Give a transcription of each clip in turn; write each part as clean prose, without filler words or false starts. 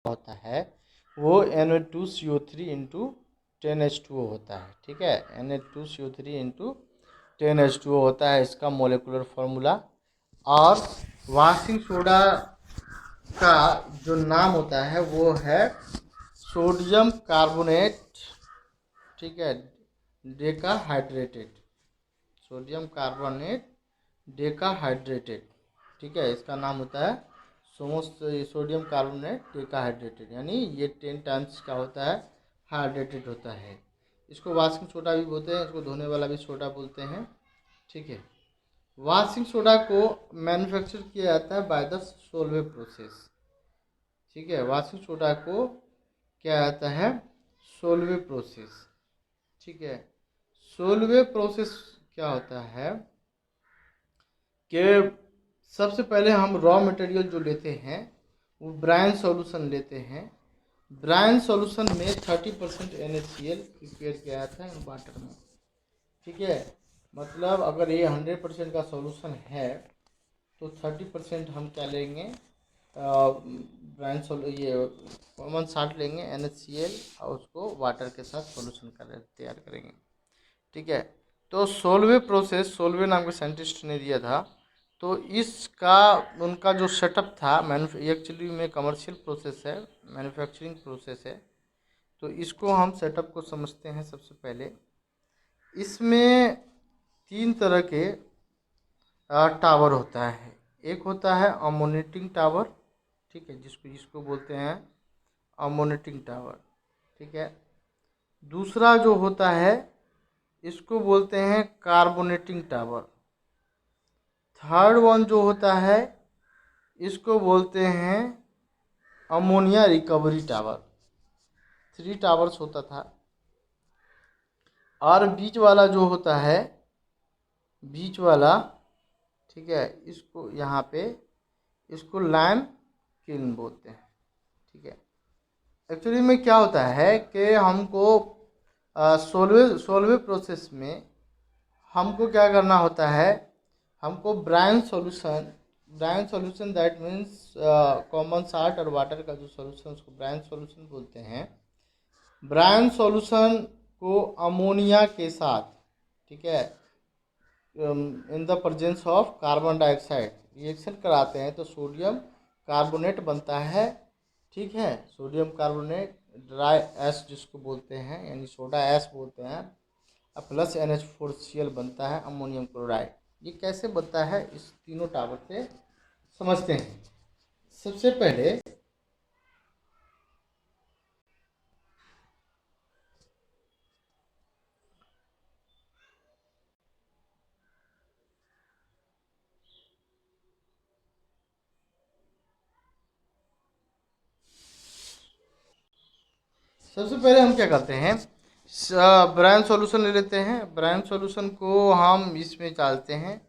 होता है वो Na2CO3 इंटू 10H2O होता है। ठीक है, Na2CO3 इंटू 10H2O होता है इसका मोलिकुलर फार्मूला। और वॉशिंग सोडा का जो नाम होता है वो है सोडियम कार्बोनेट, ठीक है, डेकाहाइड्रेटेड, सोडियम कार्बोनेट डेकाहाइड्रेटेड। ठीक है, इसका नाम होता है सोडियम कार्बोनेट डेकाहाइड्रेटेड, यानी ये 10 टाइम्स का होता है, हाइड्रेटेड होता है। इसको वॉशिंग सोडा भी बोलते हैं, इसको धोने वाला भी सोडा बोलते हैं। ठीक है, वॉशिंग सोडा को मैन्युफैक्चर किया जाता है बाय द सोलवे प्रोसेस। ठीक है, वॉशिंग सोडा को क्या आता है, सोलवे प्रोसेस। ठीक है, सोलवे प्रोसेस क्या होता है कि सबसे पहले हम रॉ मटेरियल जो लेते हैं वो ब्रायन सॉल्यूशन लेते हैं। ब्रायन सॉल्यूशन में 30% NaCl प्रिपेयर किया जाता है वाटर में। ठीक है, मतलब अगर ये 100% का सॉल्यूशन है तो 30% हम क्या लेंगे, ब्रायन ये कॉमन साल्ट लेंगे NaCl और उसको वाटर के साथ सॉल्यूशन तैयार करेंगे। ठीक है, तो सोलवे प्रोसेस, सोलवे नाम के साइंटिस्ट ने दिया था। तो इसका उनका जो सेटअप था, एक्चुअली में कमर्शियल प्रोसेस है, मैन्युफैक्चरिंग प्रोसेस है। तो इसको हम सेटअप को समझते हैं। सबसे पहले इसमें 3 तरह के टावर होता है। एक होता है अमोनेटिंग टावर, ठीक है, जिसको बोलते हैं अमोनेटिंग टावर। ठीक है, दूसरा जो होता है इसको बोलते हैं कार्बोनेटिंग टावर। थर्ड वन जो होता है इसको बोलते हैं अमोनिया रिकवरी टावर। 3 टावर्स होता था। और बीच वाला जो होता है, बीच वाला, ठीक है, इसको यहाँ पे इसको लाइम किल्न बोलते हैं। ठीक है, एक्चुअली में क्या होता है कि हमको सोलवे प्रोसेस में हमको क्या करना होता है, हमको brine solution that means common salt और वाटर का जो सॉल्यूशन उसको ब्रायन सॉल्यूशन बोलते हैं। ब्रायन सॉल्यूशन को अमोनिया के साथ, ठीक है, in the presence of carbon dioxide reaction कराते हैं तो सोडियम कार्बोनेट बनता है। ठीक है, सोडियम कार्बोनेट ड्राई एस जिसको बोलते हैं, यानी सोडा एस बोलते हैं, प्लस NH4Cl बनता है अमोनियम क्लोराइड। ये कैसे बनता है इस तीनों टावर से समझते हैं। सबसे पहले हम क्या करते हैं, ब्रायन सॉल्यूशन ले लेते हैं। ब्रायन सॉल्यूशन को हम इसमें डालते हैं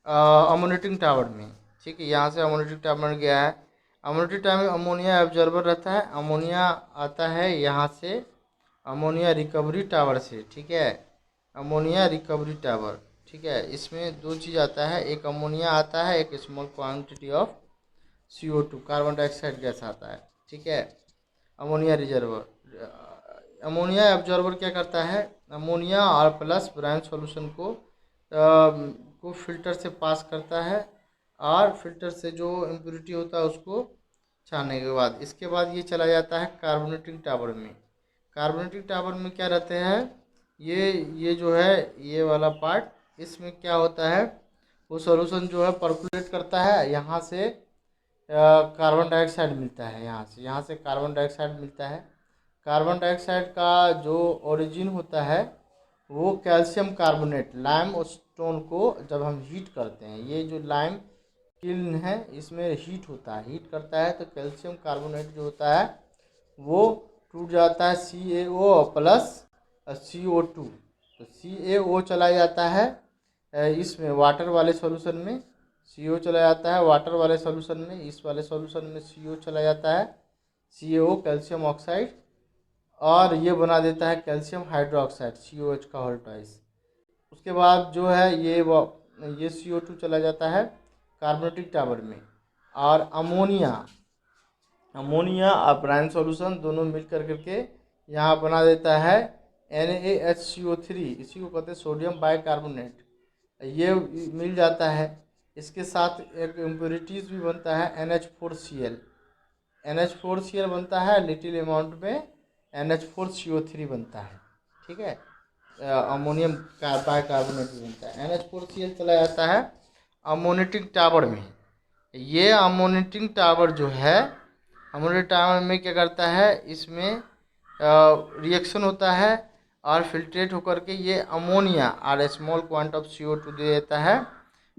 अमोनेटिंग टावर में। ठीक है, यहाँ से अमोनेटिंग टावर गया है। अमोनेटिंग टावर में अमोनिया एब्जॉर्बर रहता है। अमोनिया आता है यहाँ से अमोनिया रिकवरी टावर से। ठीक है, अमोनिया रिकवरी टावर। ठीक है, इसमें 2 चीज़ आता है, एक अमोनिया आता है, एक small quantity of CO2 carbon dioxide gas आता है। ठीक है, अमोनिया रिजर्वर, अमोनिया एब्जॉर्बर क्या करता है, अमोनिया और प्लस ब्रायन सॉल्यूशन को फिल्टर से पास करता है और फिल्टर से जो इम्प्योरिटी होता है उसको छानने के बाद इसके बाद ये चला जाता है कार्बोनेटिंग टावर में। कार्बोनेटिंग टावर में क्या रहते हैं, ये जो है ये वाला पार्ट, इसमें क्या होता है, वो सॉल्यूशन जो है पर्कुलेट करता है, यहाँ से कार्बन डाइऑक्साइड मिलता है, यहाँ से कार्बन डाइऑक्साइड मिलता है। कार्बन डाइऑक्साइड का जो ओरिजिन होता है वो कैल्शियम कार्बोनेट, लाइम स्टोन को जब हम हीट करते हैं, ये जो लाइम किल्न है इसमें हीट होता है, हीट करता है तो कैल्शियम कार्बोनेट जो होता है वो टूट जाता है CaO प्लस CO2। तो CaO चला जाता है इसमें वाटर वाले सॉल्यूशन में, CO चला जाता है वाटर वाले सॉल्यूशन में, इस वाले सॉल्यूशन में CO चला जाता है, CaO कैल्शियम ऑक्साइड, और ये बना देता है कैल्शियम हाइड्रोक्साइड COH का होल ट्वाइस। उसके बाद जो है ये CO2 चला जाता है कार्बोनेटिक टावर में, और अमोनिया अमोनिया और ब्राइन सॉल्यूशन दोनों मिल कर करके यहाँ बना देता है NaHCO3, इसी को कहते हैं सोडियम बाइकार्बोनेट। ये मिल जाता है, इसके साथ एक इम्प्योरिटीज भी बनता है NH4Cl। NH4Cl बनता है, लिटिल अमाउंट में NH4CO3 बनता है, ठीक है। अमोनियम बाइकार्बोनेट भी बनता है। NH4Cl चला जाता है अमोनेटिंग टावर में। ये अमोनेटिंग टावर जो है, अमोनेटिंग टावर में क्या करता है, इसमें रिएक्शन होता है और फिल्ट्रेट होकर के ये अमोनिया और स्मॉल क्वांट ऑफ CO2 दे देता है।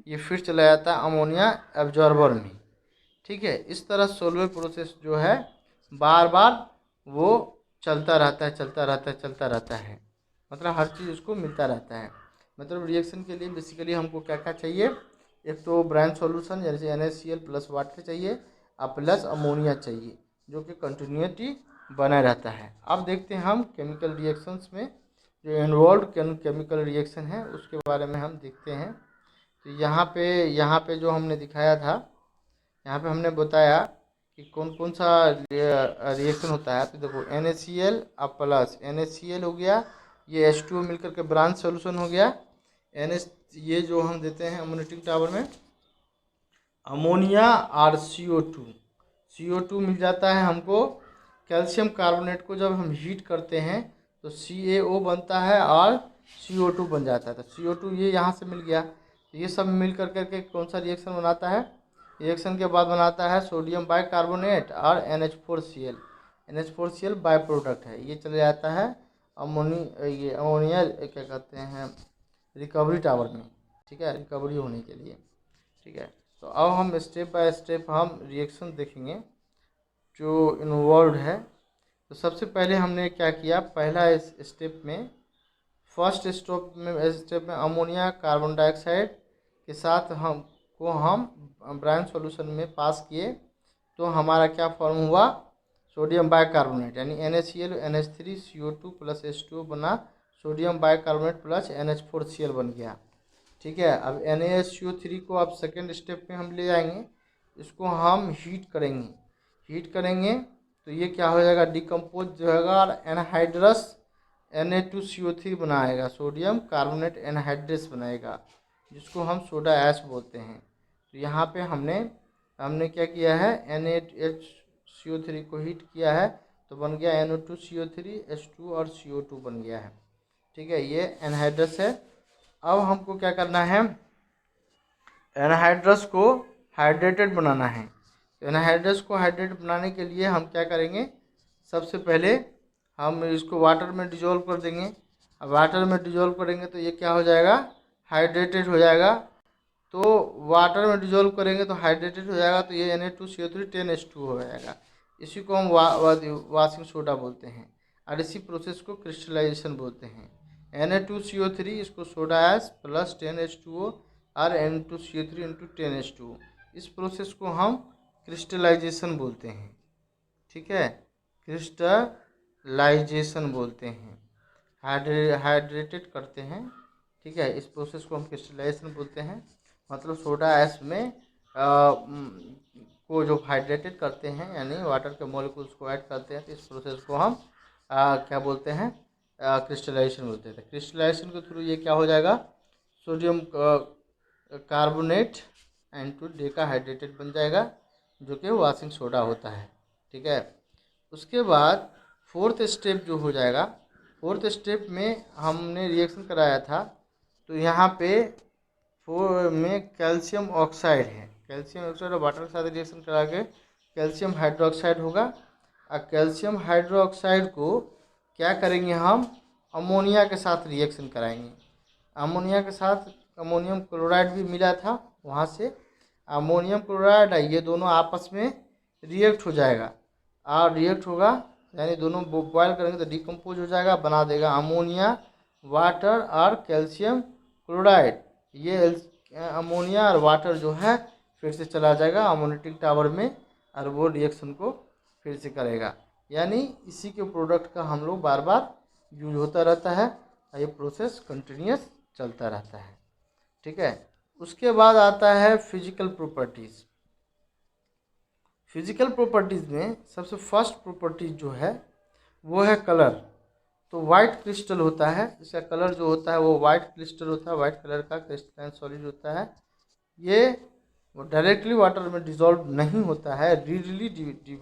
ये फिर चला जाता है अमोनिया एब्जॉर्बर में, ठीक है। इस तरह सोलवे प्रोसेस जो है बार बार वो चलता रहता है, चलता रहता है, चलता रहता है, मतलब हर चीज़ उसको मिलता रहता है। मतलब रिएक्शन के लिए बेसिकली हमको क्या क्या चाहिए, एक तो ब्राइन सॉल्यूशन जैसे NaCl प्लस वाटर चाहिए और प्लस अमोनिया चाहिए, जो कि कंटिन्यूटी बना रहता है। अब देखते हैं हम केमिकल रिएक्शंस में जो इन्वॉल्व केमिकल रिएक्शन है उसके बारे में हम देखते हैं। तो यहाँ पे जो हमने दिखाया था, यहाँ पे हमने बताया कि कौन कौन सा रिएक्शन होता है। तो देखो NaCl अब प्लस NaCl हो गया, ये H2O मिलकर के ब्रांच सॉल्यूशन हो गया। NH ये जो हम देते हैं अमोनेटिंग टावर में अमोनिया और CO2 मिल जाता है हमको। कैल्शियम कार्बोनेट को जब हम हीट करते हैं तो CaO बनता है और CO2 बन जाता है। तो CO2 ये यहाँ से मिल गया, तो ये सब मिल कर करके कौन सा रिएक्शन बनाता है, रिएक्शन के बाद बनाता है सोडियम बाइकार्बोनेट और NH4Cl। NH4Cl बाय प्रोडक्ट है, ये चले जाता है ये अमोनिया क्या कहते हैं रिकवरी टावर में, ठीक है, रिकवरी होने के लिए, ठीक है। तो अब हम स्टेप बाय स्टेप हम रिएक्शन देखेंगे जो इन्वॉल्व है। तो सबसे पहले हमने क्या किया, पहला इस स्टेप में फर्स्ट स्टेप में अमोनिया कार्बन डाइऑक्साइड के साथ हम ब्राइन सॉल्यूशन में पास किए, तो हमारा क्या फॉर्म हुआ, सोडियम बाइकार्बोनेट, यानी NaCl NH3CO2 प्लस H2O बना सोडियम बाइकार्बोनेट प्लस NH4Cl बन गया, ठीक है। अब NaCO3 को अब सेकेंड स्टेप में हम ले जाएंगे, इसको हम हीट करेंगे तो ये क्या हो जाएगा, डिकम्पोज जो होगा और एनहाइड्रस Na2CO3 बनाएगा, सोडियम कार्बोनेट एनहाइड्रस बनाएगा, जिसको हम सोडा ऐश बोलते हैं। तो यहाँ पे हमने क्या किया है, NaHCO3 को हीट किया है तो बन गया NO2CO3 H2 और CO2 बन गया है, ठीक है, ये एनहाइड्रस है। अब हमको क्या करना है, एनहाइड्रस को हाइड्रेटेड बनाना है। तो एनहाइड्रस को हाइड्रेटेड बनाने के लिए हम क्या करेंगे, सबसे पहले हम इसको वाटर में डिजोल्व कर देंगे। अब वाटर में डिजोल्व करेंगे तो ये क्या हो जाएगा, हाइड्रेटेड हो जाएगा। तो वाटर में डिजोल्व करेंगे तो हाइड्रेटेड हो जाएगा, तो ये Na2CO3 10H2 हो जाएगा। इसी को हम वाशिंग सोडा बोलते हैं और इसी प्रोसेस को क्रिस्टलाइजेशन बोलते हैं। Na2CO3 इसको सोडा ऐश प्लस 10H2O और N2CO3 इंटू 10H2O, इस प्रोसेस को हम क्रिस्टलाइजेशन बोलते हैं, ठीक है, क्रिस्टलाइजेशन बोलते हैं, हाइड्रेटेड करते हैं, ठीक है। इस प्रोसेस को हम क्रिस्टलाइजेशन बोलते हैं, मतलब सोडा ऐश में को जो हाइड्रेटेड करते हैं, यानी वाटर के मॉलिक्यूल्स को ऐड करते हैं, तो इस प्रोसेस को हम क्या बोलते हैं, क्रिस्टलाइजेशन बोलते हैं। क्रिस्टलाइजेशन के थ्रू ये क्या हो जाएगा, सोडियम कार्बोनेट इनटू डेकाहाइड्रेटेड बन जाएगा, जो कि वाशिंग सोडा होता है, ठीक है। उसके बाद फोर्थ स्टेप जो हो जाएगा, फोर्थ स्टेप में हमने रिएक्शन कराया था, तो यहाँ पे फोर में कैल्शियम ऑक्साइड है, कैल्शियम ऑक्साइड और वाटर के साथ रिएक्शन करा के कैल्शियम हाइड्रोक्साइड होगा। और कैल्शियम हाइड्रोक्साइड को क्या करेंगे, हम अमोनिया के साथ रिएक्शन कराएंगे। अमोनिया के साथ अमोनियम क्लोराइड भी मिला था, वहाँ से अमोनियम क्लोराइड ये दोनों आपस में रिएक्ट हो जाएगा, और रिएक्ट होगा यानी दोनों बॉयल करेंगे तो डिकम्पोज हो जाएगा, बना देगा अमोनिया, वाटर और कैल्शियम क्लोराइड। ये अमोनिया और वाटर जो है फिर से चला जाएगा अमोनेटिंग टावर में और वो रिएक्शन को फिर से करेगा, यानी इसी के प्रोडक्ट का हम लोग बार बार यूज होता रहता है और ये प्रोसेस कंटिन्यूस चलता रहता है, ठीक है। उसके बाद आता है फिजिकल प्रॉपर्टीज़। फिजिकल प्रॉपर्टीज़ में सबसे फर्स्ट प्रॉपर्टीज जो है वो है कलर। तो वाइट क्रिस्टल होता है, इसका कलर जो होता है वो वाइट क्रिस्टल होता है, वाइट कलर का क्रिस्टलाइन सॉलिड होता है। ये डायरेक्टली वाटर में डिजॉल्व नहीं होता है, रीडली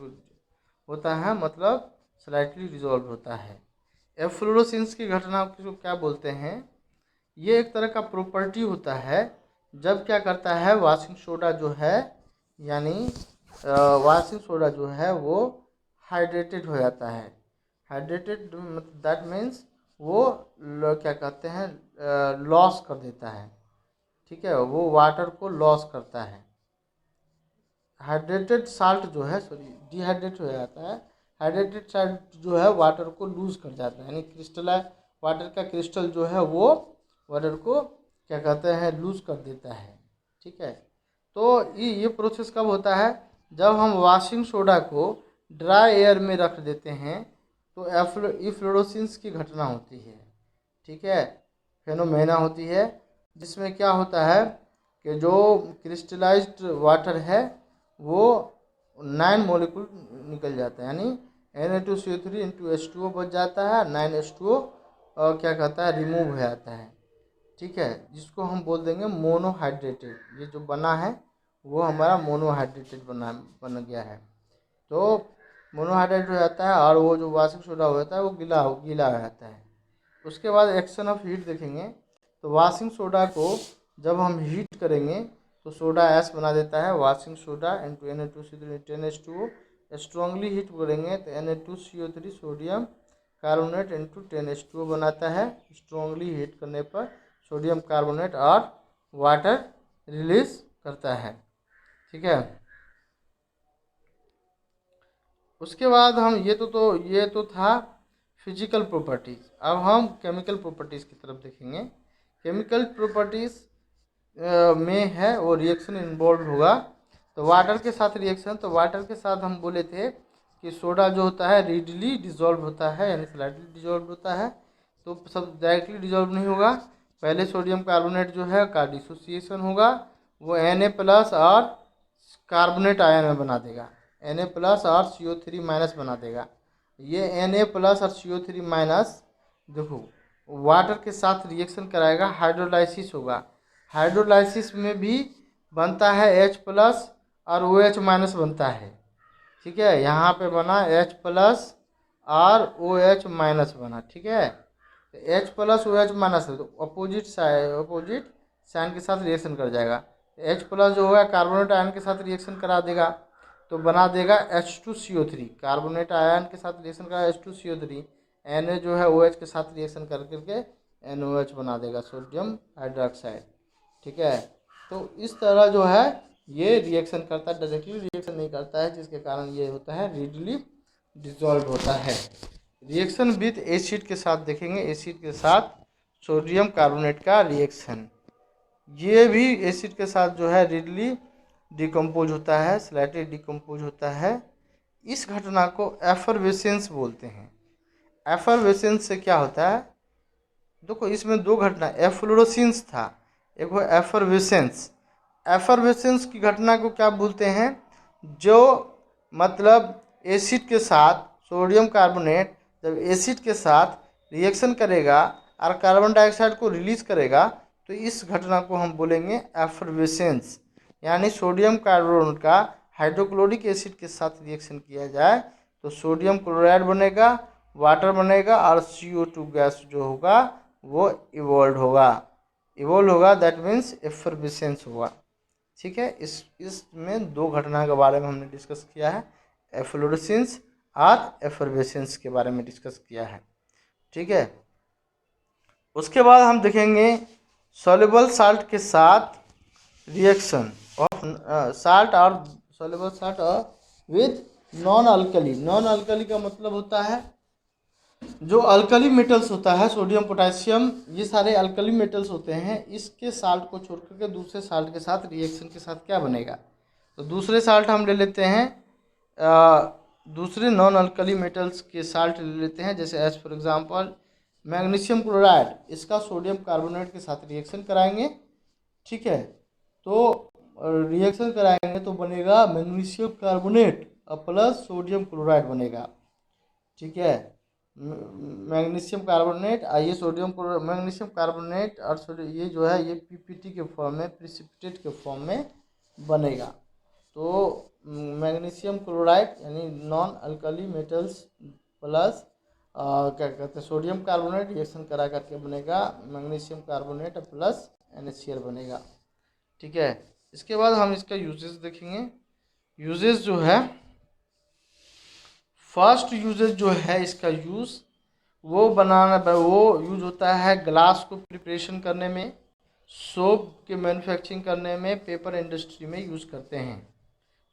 होता है, मतलब स्लाइटली डिजॉल्व होता है। एफ्लोरोसेंस की घटना को क्या बोलते हैं? ये एक तरह का प्रॉपर्टी होता है जब क्या करता है वॉशिंग सोडा जो है, यानी वॉशिंग सोडा जो है वो हाइड्रेटेड हो जाता है। हाइड्रेटेड दैट मीन्स वो क्या कहते हैं लॉस कर देता है, ठीक है, वो वाटर को लॉस करता है। हाइड्रेटेड साल्ट जो है डिहाइड्रेट हो जाता है। हाइड्रेटेड साल्ट जो है वाटर को लूज कर जाता है, यानी क्रिस्टल वाटर का क्रिस्टल जो है वो वाटर को क्या कहते हैं लूज कर देता है, ठीक है। तो ये प्रोसेस कब होता है? जब हम वॉशिंग सोडा को ड्राई एयर में रख देते हैं तो इफ्लोरोसेंस की घटना होती है, ठीक है, फेनोमेना होती है, जिसमें क्या होता है कि जो क्रिस्टलाइज्ड वाटर है वो 9 मॉलिक्यूल निकल जाता है, यानी Na2CO3 इंटू H2O बच जाता है, 9H2O और क्या कहता है रिमूव हो जाता है, ठीक है, जिसको हम बोल देंगे मोनोहाइड्रेटेड। ये जो बना है वो हमारा मोनोहाइड्रेटेड बन गया है। तो मोनोहाइड्रेट हो जाता है और वो जो वॉशिंग सोडा होता है वो गीला हो जाता है। उसके बाद एक्शन ऑफ हीट देखेंगे तो वॉशिंग सोडा को जब हम हीट करेंगे तो सोडा ऐश बना देता है, washing soda into Na2CO3 10H2O। Strongly heat करेंगे तो Na2CO3 sodium carbonate into 10H2O बनाता है। स्ट्रांगली हीट करने पर सोडियम कार्बोनेट और वाटर रिलीज करता है, ठीक है। उसके बाद हम ये तो था फिजिकल प्रॉपर्टीज़। अब हम केमिकल प्रॉपर्टीज़ की तरफ देखेंगे। केमिकल प्रॉपर्टीज़ में है वो रिएक्शन इन्वॉल्व होगा, तो वाटर के साथ रिएक्शन। तो वाटर के साथ हम बोले थे कि सोडा जो होता है रीडली डिजॉल्व होता है, यानी स्लाइटली डिजॉल्व होता है। तो सब डायरेक्टली डिजॉल्व नहीं होगा, पहले सोडियम कार्बोनेट जो है का डिसोसिएशन होगा, वो Na+ और कार्बोनेट आयन में बना देगा, Na+ और CO3- बना देगा। ये Na+ और CO3- देखो वाटर के साथ रिएक्शन कराएगा, हाइड्रोलाइसिस होगा। हाइड्रोलाइसिस में भी बनता है H+ और OH- बनता है, ठीक है। यहाँ पे बना H+ और OH- बना, ठीक है। H+ OH- है तो अपोजिट साइन के साथ रिएक्शन कर जाएगा। H+ जो होगा कार्बोनेट आयन के साथ रिएक्शन करा देगा तो बना देगा H2CO3। कार्बोनेट आयन के साथ रिएक्शन करा H2CO3, Na जो है OH के साथ रिएक्शन कर करके NOH बना देगा, सोडियम हाइड्रोक्साइड, ठीक है। तो इस तरह जो है ये रिएक्शन करता है, डायरेक्टली रिएक्शन नहीं करता है, जिसके कारण ये होता है रीडली डिजॉल्व होता है। रिएक्शन विथ एसिड के साथ देखेंगे, एसिड के साथ सोडियम कार्बोनेट का रिएक्शन, ये भी एसिड के साथ जो है रीडली डिकम्पोज होता है, स्लाइटली डिकम्पोज होता है। इस घटना को एफरवेसेंस बोलते हैं। एफरवेसेंस से क्या होता है? देखो इसमें दो घटना, एफ्लोरोसेंस था, एक वो एफरवेसेंस। एफरवेसेंस की घटना को क्या बोलते हैं? जो मतलब एसिड के साथ सोडियम कार्बोनेट जब एसिड के साथ रिएक्शन करेगा और कार्बन डाइऑक्साइड को रिलीज करेगा तो इस घटना को हम बोलेंगे एफरवेसेंस। यानी सोडियम कार्बोनेट का हाइड्रोक्लोरिक एसिड के साथ रिएक्शन किया जाए तो सोडियम क्लोराइड बनेगा, वाटर बनेगा और CO2 गैस जो होगा वो इवोल्व होगा, दैट मीन्स एफरवेसेंस होगा, ठीक है। इसमें दो घटना के बारे में हमने डिस्कस किया है, एफ्लोरेसेंस और एफरवेसेंस के बारे में डिस्कस किया है, ठीक है। उसके बाद हम देखेंगे सॉल्युबल साल्ट के साथ रिएक्शन ऑफ साल्ट और सॉल्युबल साल्ट और with non alkali. Non alkali का मतलब होता है जो अल्कली मेटल्स होता है, सोडियम पोटेशियम, ये सारे अल्कली मेटल्स होते हैं, इसके साल्ट को छोड़ करके दूसरे साल्ट के साथ रिएक्शन के साथ क्या बनेगा? तो दूसरे साल्ट हम ले लेते हैं, दूसरे नॉन अल्कली मेटल्स के साल्ट ले लेते हैं, जैसे as for example magnesium chloride, इसका सोडियम कार्बोनेट के साथ रिएक्शन कराएंगे, ठीक है। तो रिएक्शन कराएंगे तो बनेगा मैग्नीशियम कार्बोनेट और प्लस सोडियम क्लोराइड बनेगा। ठीक है, मैग्नीशियम कार्बोनेट, ये सोडियम मैग्नीशियम कार्बोनेट और सोडियम, ये जो है ये पीपीटी के फॉर्म में, प्रिसिपिटेट के फॉर्म में बनेगा। तो मैग्नीशियम क्लोराइड यानी नॉन अल्कली मेटल्स प्लस क्या कहते हैं सोडियम कार्बोनेट रिएक्शन करा करके बनेगा मैग्नीशियम कार्बोनेट प्लस NaCl बनेगा। ठीक है, इसके बाद हम इसका यूजेस देखेंगे। यूजेस जो है, फर्स्ट यूजेस जो है इसका यूज़ वो यूज होता है ग्लास को प्रिपरेशन करने में, सोप के मैन्युफैक्चरिंग करने में, पेपर इंडस्ट्री में यूज़ करते हैं।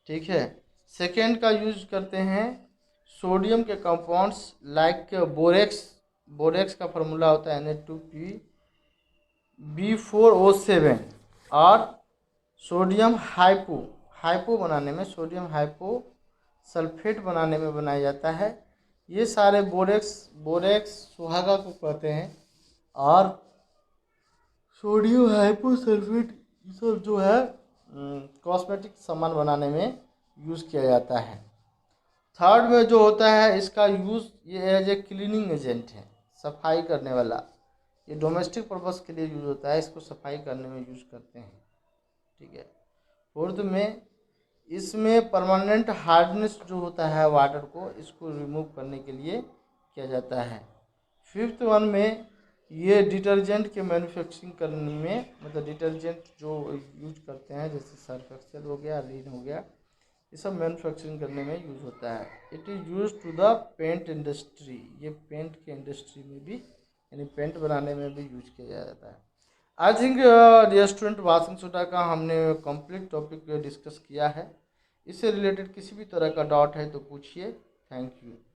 ठीक है, सेकेंड का यूज करते हैं सोडियम के कंपाउंड्स लाइक बोरेक्स। बोरेक्स का फार्मूला होता है Na2PB4O7 और सोडियम हाइपो बनाने में, सोडियम हाइपो सल्फेट बनाने में बनाया जाता है। ये सारे बोरेक्स सुहागा को कहते हैं और सोडियम हाइपो सल्फेट सब जो है कॉस्मेटिक सामान बनाने में यूज़ किया जाता है। थर्ड में जो होता है इसका यूज़ ये एज ए क्लीनिंग एजेंट है, सफाई करने वाला। ये डोमेस्टिक पर्पस के लिए यूज़ होता है, इसको सफाई करने में यूज़ करते हैं। ठीक है, फोर्थ में इसमें परमानेंट हार्डनेस जो होता है वाटर को, इसको रिमूव करने के लिए किया जाता है। फिफ्थ वन में ये डिटर्जेंट के मैन्युफैक्चरिंग करने में, मतलब डिटर्जेंट जो यूज करते हैं जैसे सर्फ एक्सेल हो गया, रीन हो गया, ये सब मैन्युफैक्चरिंग करने में यूज़ होता है। It is use to the paint industry, ये पेंट के इंडस्ट्री में भी यानी पेंट बनाने में भी यूज किया जाता है। I think restaurant washing soda का हमने कंप्लीट टॉपिक डिस्कस किया है। इससे रिलेटेड किसी भी तरह का डाउट है तो पूछिए। Thank you.